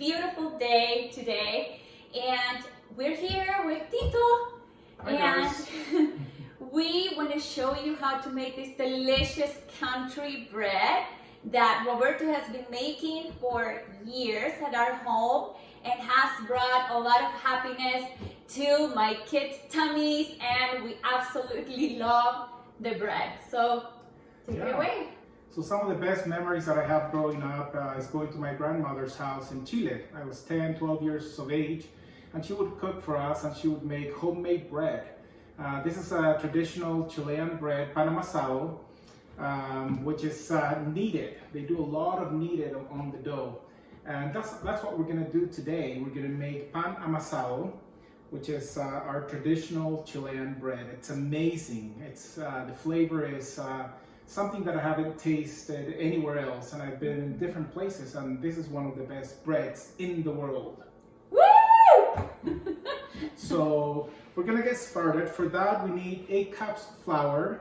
beautiful day today, and we're here with Tito. Hi, guys. We want to show you how to make this delicious country bread that Roberto has been making for years at our home and has brought a lot of happiness to my kids' tummies, and we absolutely love the bread. So take it away. So some of the best memories that I have growing up is going to my grandmother's house in Chile. I was 10, 12 years of age, and she would cook for us and she would make homemade bread. This is a traditional Chilean bread, pan amasado, which is kneaded. They do a lot of kneaded on the dough. And that's what we're gonna do today. We're gonna make pan amasado, which is our traditional Chilean bread. It's amazing. It's the flavor is something that I haven't tasted anywhere else, and I've been in different places, and this is one of the best breads in the world. Woo! So we're gonna get started. For that, we need 8 cups of flour.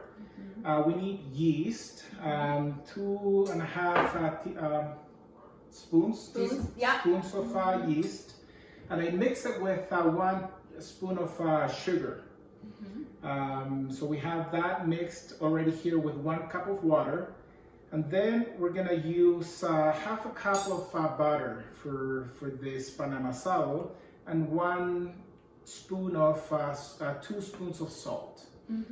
We need yeast, 2.5 spoons of yeast, and I mix it with 1 spoon of sugar. So we have that mixed already here with 1 cup of water, and then we're gonna use half a cup of butter for this pan amasado, and 1 spoon of 2 spoons of salt.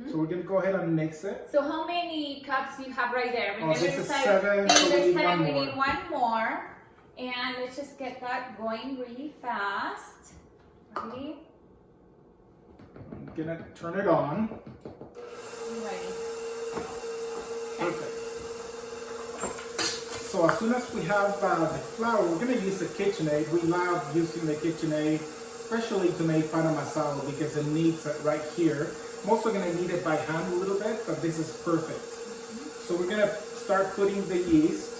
So we're gonna go ahead and mix it. So how many cups do you have right there? This is 7, so we need one more. And let's just get that going really fast. Ready? I'm gonna turn it on. Ready. Perfect. So as soon as we have the flour, we're gonna use the KitchenAid. We love using the KitchenAid, especially to make pan amasado because it kneads it right here. I'm also gonna knead it by hand a little bit, but this is perfect. So we're gonna start putting the yeast.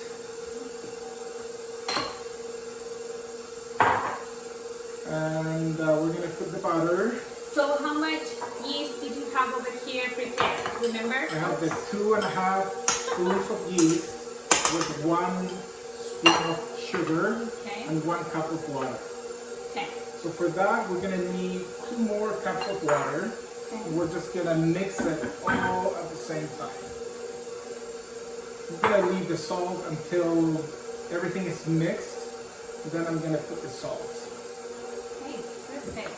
And we're gonna put the butter. So how much yeast did you have over here prepared? Remember? I have the 2.5 spoons of yeast with 1 spoon of sugar and 1 cup of water. Okay. So for that, we're gonna need 2 more cups of water. And we're just gonna mix it all at the same time. I'm gonna leave the salt until everything is mixed. Then I'm gonna put the salt. Perfect.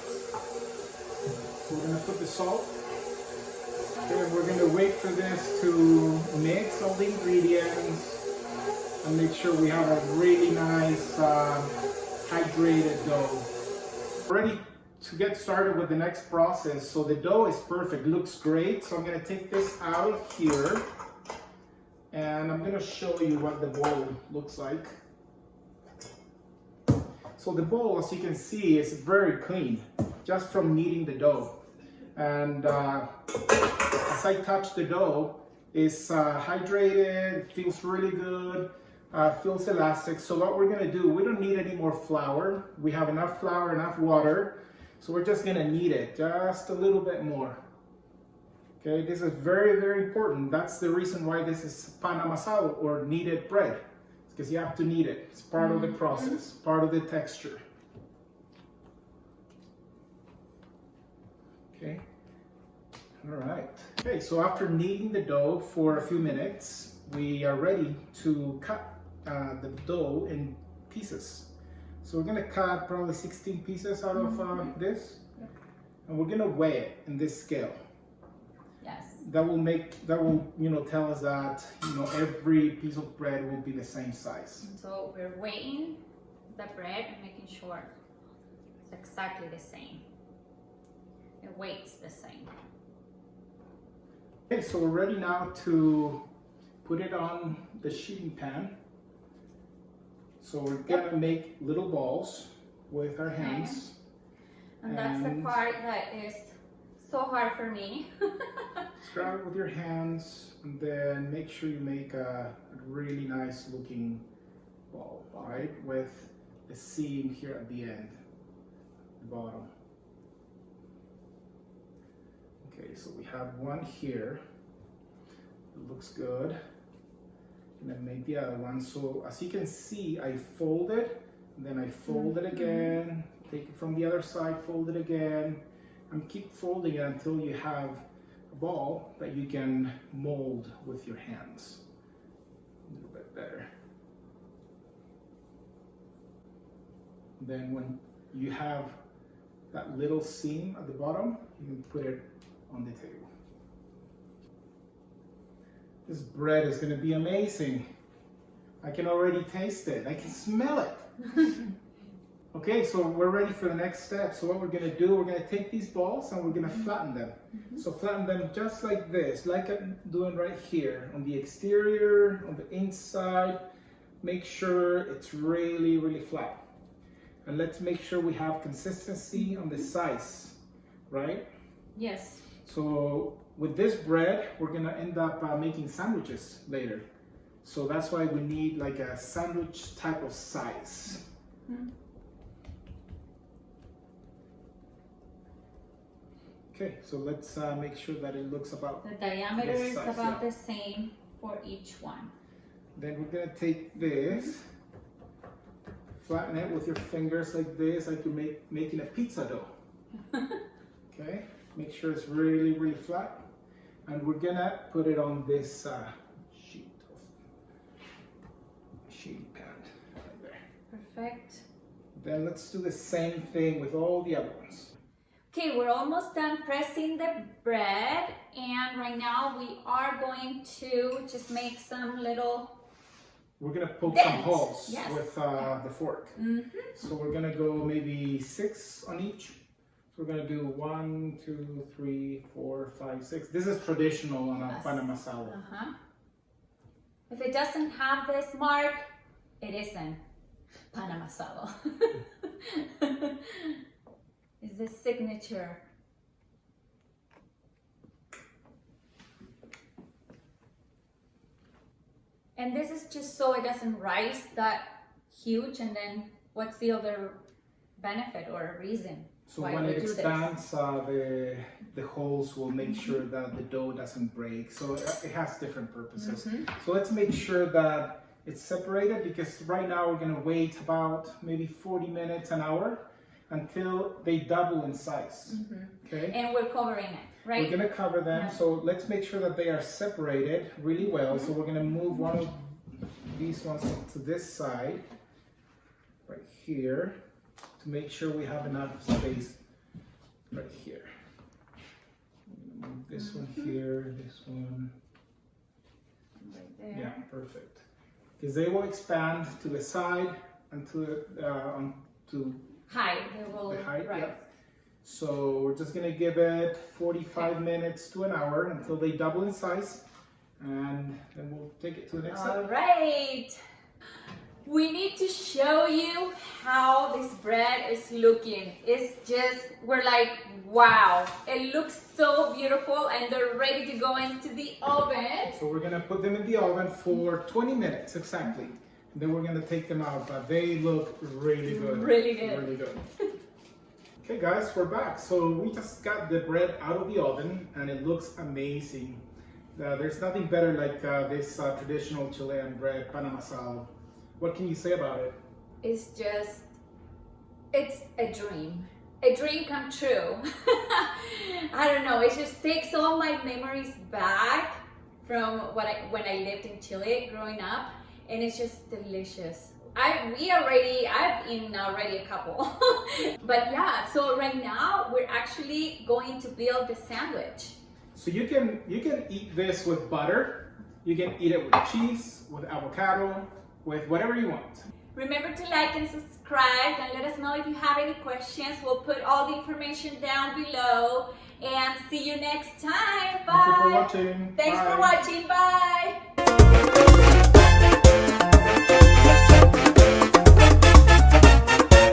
So we're going to put the salt. Okay, we're going to wait for this to mix all the ingredients and make sure we have a really nice hydrated dough. Ready to get started with the next process. So the dough is perfect, looks great. So I'm going to take this out of here and I'm going to show you what the bowl looks like. So the bowl, as you can see, is very clean, just from kneading the dough. And as I touch the dough, it's hydrated, feels really good, feels elastic. So what we're gonna do, we don't need any more flour. We have enough flour, enough water. So we're just gonna knead it just a little bit more. Okay, this is very, very important. That's the reason why this is pan amasado or kneaded bread. Because you have to knead it. It's part of the process, part of the texture. Okay. All right. Okay, so after kneading the dough for a few minutes, we are ready to cut the dough in pieces. So we're going to cut probably 16 pieces out of this, and we're going to weigh it in this scale. Yes. That will tell us that every piece of bread will be the same size. So we're weighing the bread and making sure it's exactly the same. The weight's the same. Okay, so we're ready now to put it on the sheeting pan. So we're gonna make little balls with our hands. And that's the part that is so hard for me. Start it with your hands and then make sure you make a really nice looking ball, right? With the seam here at the end, the bottom. Okay, so we have one here. It looks good. And then make the other one. So as you can see, I folded Then I fold it again, take it from the other side, fold it again, and keep folding it until you have a ball that you can mold with your hands. A little bit better. Then when you have that little seam at the bottom, you can put it on the table. This bread is going to be amazing. I can already taste it. I can smell it. Okay, so we're ready for the next step. So what we're going to do, we're going to take these balls and we're going to flatten them. So flatten them just like this, like I'm doing right here. On the exterior, on the inside. Make sure it's really, really flat. And let's make sure we have consistency on the size, right? Yes. So with this bread, we're gonna end up making sandwiches later. So that's why we need like a sandwich type of size. Okay, so let's make sure that it looks about the diameter this size, is about the same for each one. Then we're gonna take this, flatten it with your fingers like this, like you're making a pizza dough. Okay, make sure it's really, really flat. And we're gonna put it on this sheet pan right there. Perfect. Then let's do the same thing with all the other ones. Okay, we're almost done pressing the bread, and right now we are going to just make some little We're gonna poke dents. some holes Yes. with the fork. So we're gonna go maybe 6 on each. So we're gonna do 1, 2, 3, 4, 5, 6. This is traditional on a Amasado. If it doesn't have this mark, it isn't Amasado. It's the signature. And this is just so it doesn't rise that huge, and then what's the other benefit or reason? So when it expands, the holes will make sure that the dough doesn't break. So it has different purposes. So let's make sure that it's separated, because right now we're gonna wait about maybe 40 minutes, an hour, until they double in size. Okay? And we're covering it, right? We're gonna cover them. So let's make sure that they are separated really well. So we're gonna move one of these ones to this side, right here, to make sure we have enough space right here. Move this one here, this one. Right there. Yeah, perfect. Because they will expand to the side and to Height, they will, the height. right. Yeah. So we're just gonna give it 45 minutes to an hour until they double in size, and then we'll take it to the next step. All right. We need to show you how this bread is looking. It's just, we're like, wow. It looks so beautiful, and they're ready to go into the oven. So we're gonna put them in the oven for 20 minutes exactly. And then we're gonna take them out, but they look really good. Really good. Really good. Okay guys, we're back. So we just got the bread out of the oven and it looks amazing. There's nothing better like this traditional Chilean bread, pan amasado. What can you say about it? It's just, it's a dream come true. I don't know, it just takes all my memories back from when I lived in Chile growing up, and it's just delicious. I've eaten already a couple. But yeah, so right now we're actually going to build the sandwich. So you can eat this with butter, you can eat it with cheese, with avocado, with whatever you want. Remember to like and subscribe, and let us know if you have any questions. We'll put all the information down below, and see you next time. Bye. Thank you for watching. Thanks Bye. for watching. Bye.